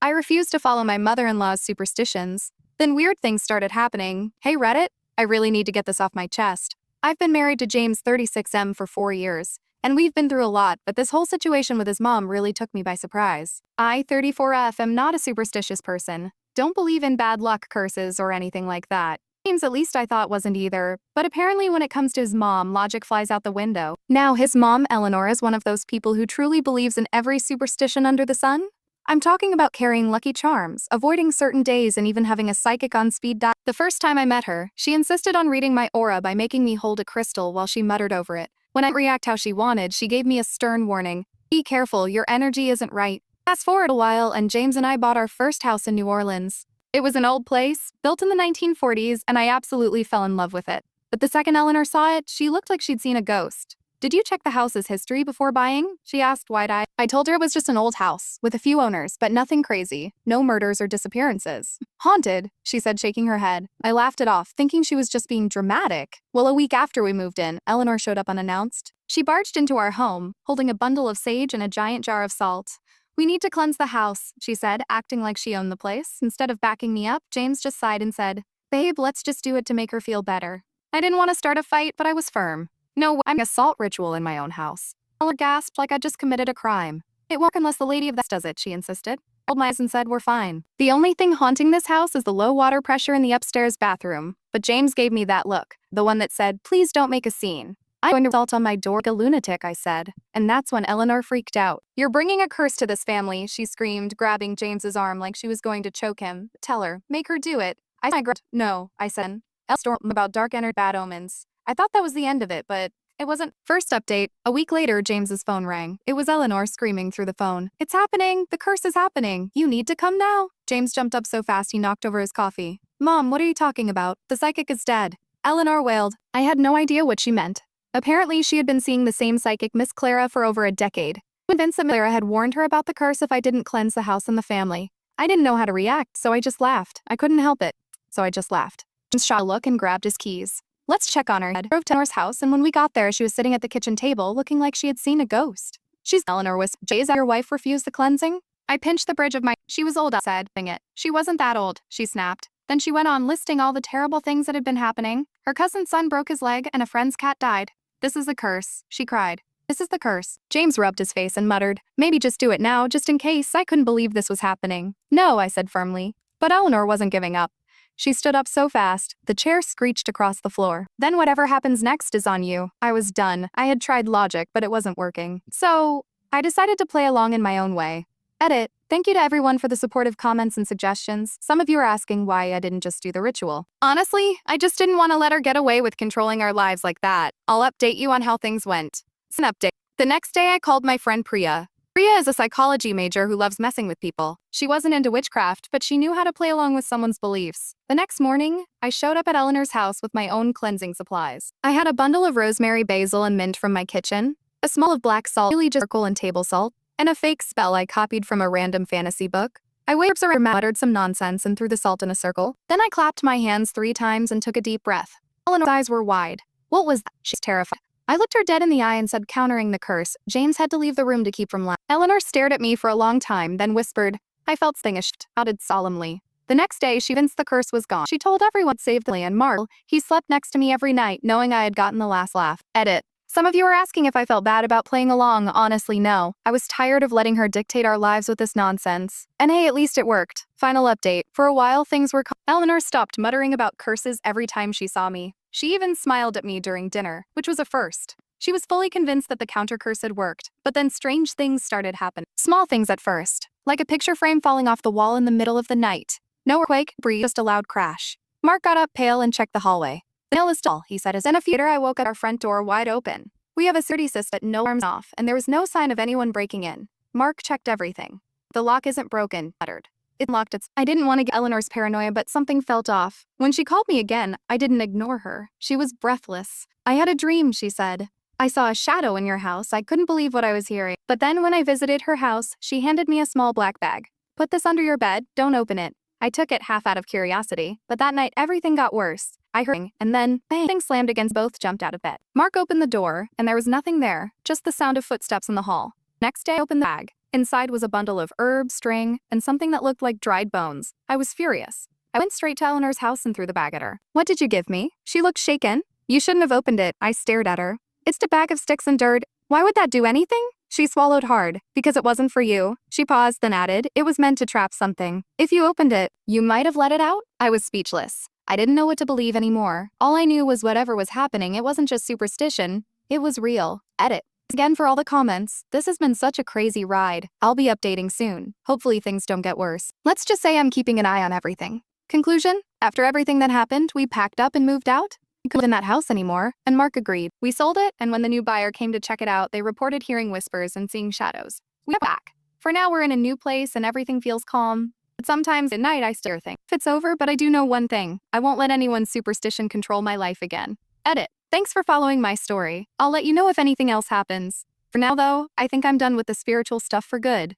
I refused to follow my mother-in-law's superstitions. Then weird things started happening. Hey Reddit, I really need to get this off my chest. I've been married to James 36M for 4 years, and we've been through a lot, but this whole situation with his mom really took me by surprise. I, 34F, am not a superstitious person. Don't believe in bad luck curses or anything like that. James, at least I thought, wasn't either, but apparently when it comes to his mom, logic flies out the window. Now his mom, Eleanor, is one of those people who truly believes in every superstition under the sun. I'm talking about carrying lucky charms, avoiding certain days, and even having a psychic on speed dial. The first time I met her, she insisted on reading my aura by making me hold a crystal while she muttered over it. When I didn't react how she wanted, she gave me a stern warning. Be careful, your energy isn't right. Fast forward a while, and James and I bought our first house in New Orleans. It was an old place, built in the 1940s, and I absolutely fell in love with it. But the second Eleanor saw it, she looked like she'd seen a ghost. Did you check the house's history before buying? She asked wide-eyed. I told her it was just an old house, with a few owners, but nothing crazy. No murders or disappearances. Haunted, she said, shaking her head. I laughed it off, thinking she was just being dramatic. Well, a week after we moved in, Eleanor showed up unannounced. She barged into our home, holding a bundle of sage and a giant jar of salt. We need to cleanse the house, she said, acting like she owned the place. Instead of backing me up, James just sighed and said, Babe, let's just do it to make her feel better. I didn't want to start a fight, but I was firm. No, I'm a salt ritual in my own house. Ella gasped like I'd just committed a crime. It won't unless the lady of the house does it, she insisted. I rolled my eyes and said, we're fine. The only thing haunting this house is the low water pressure in the upstairs bathroom. But James gave me that look, the one that said, please don't make a scene. I'm going to salt on my door like a lunatic, I said. And that's when Eleanor freaked out. You're bringing a curse to this family, she screamed, grabbing James's arm like she was going to choke him. Tell her, make her do it. I grabbed. No, I said. Ella stormed about dark and bad omens. I thought that was the end of it, but it wasn't. First update, a week later, James's phone rang. It was Eleanor screaming through the phone. It's happening! The curse is happening! You need to come now! James jumped up so fast he knocked over his coffee. Mom, what are you talking about? The psychic is dead. Eleanor wailed. I had no idea what she meant. Apparently, she had been seeing the same psychic, Miss Clara, for over a decade. Convinced that Clara had warned her about the curse if I didn't cleanse the house and the family. I didn't know how to react, so I just laughed. I couldn't help it. So I just laughed. James shot a look and grabbed his keys. Let's check on her. I drove to Eleanor's house, and when we got there, she was sitting at the kitchen table looking like she had seen a ghost. Eleanor whispered, Jay's your wife refused the cleansing? I pinched the bridge of my. She was old, I said, it. She wasn't that old, she snapped. Then she went on listing all the terrible things that had been happening. Her cousin's son broke his leg, and a friend's cat died. This is the curse, she cried. This is the curse. James rubbed his face and muttered, maybe just do it now, just in case. I couldn't believe this was happening. No, I said firmly. But Eleanor wasn't giving up. She stood up so fast, the chair screeched across the floor. Then whatever happens next is on you. I was done. I had tried logic, but it wasn't working. So, I decided to play along in my own way. Edit. Thank you to everyone for the supportive comments and suggestions. Some of you are asking why I didn't just do the ritual. Honestly, I just didn't want to let her get away with controlling our lives like that. I'll update you on how things went. It's an update. The next day I called my friend Priya. Priya is a psychology major who loves messing with people. She wasn't into witchcraft, but she knew how to play along with someone's beliefs. The next morning, I showed up at Eleanor's house with my own cleansing supplies. I had a bundle of rosemary, basil, and mint from my kitchen, a small of black salt, really just charcoal and table salt, and a fake spell I copied from a random fantasy book. I waved around, muttered some nonsense, and threw the salt in a circle. Then I clapped my hands 3 times and took a deep breath. Eleanor's eyes were wide. What was that? She's terrified. I looked her dead in the eye and said, countering the curse, James had to leave the room to keep from laughing. Eleanor stared at me for a long time, then whispered, I felt stingished, nodded solemnly. The next day, she convinced the curse was gone. She told everyone save the and Mark. He slept next to me every night, knowing I had gotten the last laugh. Edit. Some of you are asking if I felt bad about playing along. Honestly, no. I was tired of letting her dictate our lives with this nonsense. And hey, at least it worked. Final update. For a while, things were calm. Eleanor stopped muttering about curses every time she saw me. She even smiled at me during dinner, which was a first. She was fully convinced that the counter curse had worked, but then strange things started happening. Small things at first, like a picture frame falling off the wall in the middle of the night. No earthquake, breeze, just a loud crash. Mark got up pale and checked the hallway. The nail is still, he said as in a few. I woke at our front door wide open. We have a security system but no alarms off, and there was no sign of anyone breaking in. Mark checked everything. The lock isn't broken, muttered. It locked its. I didn't want to get Eleanor's paranoia, but something felt off. When she called me again, I didn't ignore her. She was breathless. I had a dream, she said. I saw a shadow in your house. I couldn't believe what I was hearing. But then when I visited her house, she handed me a small black bag. Put this under your bed, don't open it. I took it half out of curiosity, but that night everything got worse. I heard, and then, bang, things slammed against both jumped out of bed. Mark opened the door, and there was nothing there, just the sound of footsteps in the hall. Next day I opened the bag. Inside was a bundle of herbs, string, and something that looked like dried bones. I was furious. I went straight to Eleanor's house and threw the bag at her. What did you give me? She looked shaken. You shouldn't have opened it. I stared at her. It's a bag of sticks and dirt. Why would that do anything? She swallowed hard. Because it wasn't for you. She paused, then added, it was meant to trap something. If you opened it, you might have let it out? I was speechless. I didn't know what to believe anymore. All I knew was whatever was happening, it wasn't just superstition. It was real. Edit. Again for all the comments. This has been such a crazy ride. I'll be updating soon. Hopefully things don't get worse. Let's just say I'm keeping an eye on everything. Conclusion? After everything that happened, we packed up and moved out. We couldn't live in that house anymore, and Mark agreed. We sold it, and when the new buyer came to check it out, they reported hearing whispers and seeing shadows. We're back. For now, we're in a new place and everything feels calm. But sometimes at night, I still think it's over, but I do know one thing. I won't let anyone's superstition control my life again. Edit. Thanks for following my story. I'll let you know if anything else happens. For now, though, I think I'm done with the spiritual stuff for good.